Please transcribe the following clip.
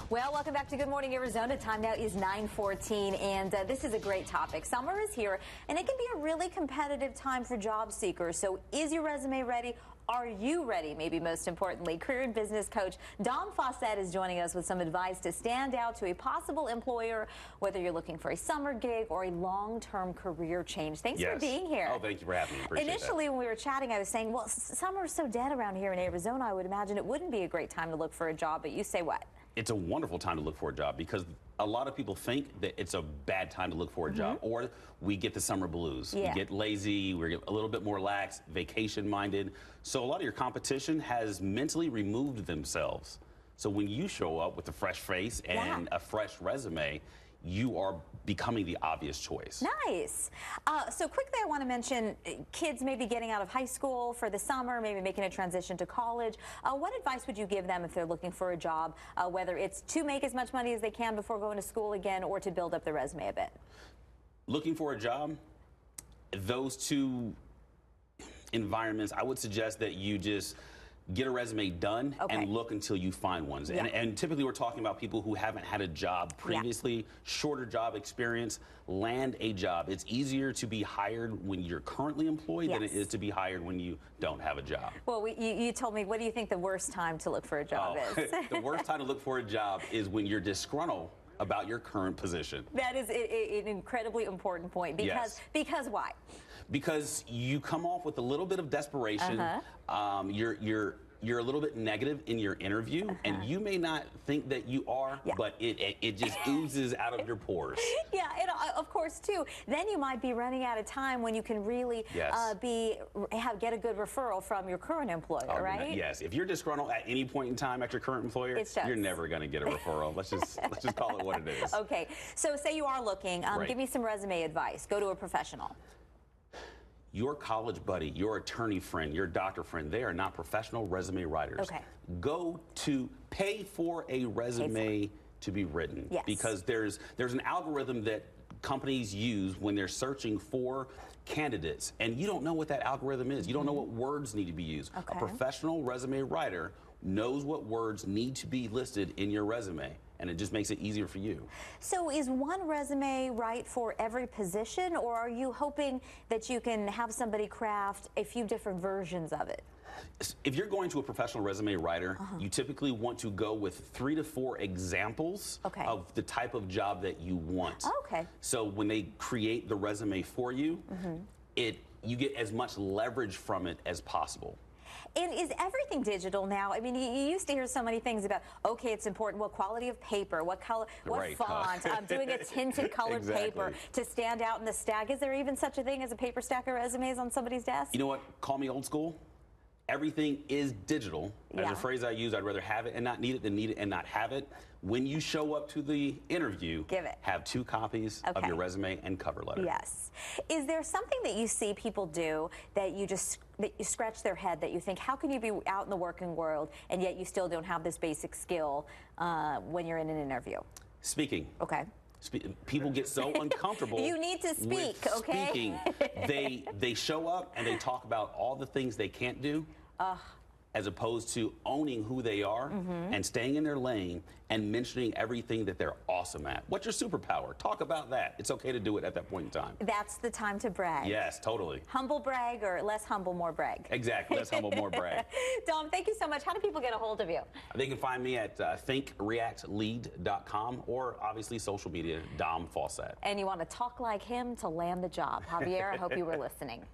Well, welcome back to Good Morning Arizona. Time now is 9:14, and this is a great topic. Summer is here, and it can be a really competitive time for job seekers. So is your resume ready? Are you ready? Maybe most importantly, career and business coach Dom Faussette is joining us with some advice to stand out to a possible employer, whether you're looking for a summer gig or a long-term career change. Thanks for being here. Oh, thank you for having me. Appreciate Initially, that. when we were chatting, I was saying, well, summer's so dead around here in Arizona, I would imagine it wouldn't be a great time to look for a job, but you say what? It's a wonderful time to look for a job because a lot of people think that it's a bad time to look for a job, or we get the summer blues. We get lazy, we're a little bit more lax, vacation-minded. So a lot of your competition has mentally removed themselves. So when you show up with a fresh face and a fresh resume, you are becoming the obvious choice. Nice. So quickly, I want to mention kids maybe getting out of high school for the summer, maybe making a transition to college. What advice would you give them if they're looking for a job, whether it's to make as much money as they can before going to school again or to build up the resume a bit? Looking for a job, those two environments, I would suggest that you just get a resume done and look until you find one. And typically we're talking about people who haven't had a job previously, shorter job experience, land a job. It's easier to be hired when you're currently employed than it is to be hired when you don't have a job. Well, you told me, what do you think the worst time to look for a job is? The worst time to look for a job is when you're disgruntled about your current position. That is an incredibly important point. Because why? Because you come off with a little bit of desperation. You're a little bit negative in your interview, and you may not think that you are, but it just oozes out of your pores. And of course, too, then you might be running out of time when you can really get a good referral from your current employer, right? Yes. If you're disgruntled at any point in time at your current employer, you're never going to get a referral. Let's just call it what it is. Okay. So say you are looking. Give me some resume advice. Go to a professional. Your college buddy, your attorney friend, your doctor friend, they are not professional resume writers. Go to pay for a resume to be written. Because there's an algorithm that companies use when they're searching for candidates, and you don't know what that algorithm is. You don't know what words need to be used. A professional resume writer knows what words need to be listed in your resume, and it just makes it easier for you. So is one resume right for every position, or are you hoping that you can have somebody craft a few different versions of it? If you're going to a professional resume writer, you typically want to go with 3 to 4 examples of the type of job that you want. So when they create the resume for you, you get as much leverage from it as possible. And is everything digital now? I mean, you used to hear so many things about, okay, it's important, what quality of paper, what color, what font, doing a tinted colored paper to stand out in the stack. Is there even such a thing as a paper stack of resumes on somebody's desk? You know what? Call me old school. Everything is digital. As a phrase I use, I'd rather have it and not need it than need it and not have it. When you show up to the interview, have 2 copies of your resume and cover letter. Yes. Is there something that you see people do that you scratch their head, that you think, how can you be out in the working world and yet you still don't have this basic skill when you're in an interview? Speaking. People get so uncomfortable. You need to speak, speaking. They show up and they talk about all the things they can't do, as opposed to owning who they are and staying in their lane and mentioning everything that they're awesome at. What's your superpower? Talk about that. It's okay to do it at that point in time. That's the time to brag. Yes, totally. Humble brag, or less humble, more brag. Exactly. Less humble, more brag. Dom, thank you so much. How do people get a hold of you? They can find me at thinkreactlead.com, or obviously social media, Dom Faussette. And you want to talk like him to land the job. Javier, I hope you were listening.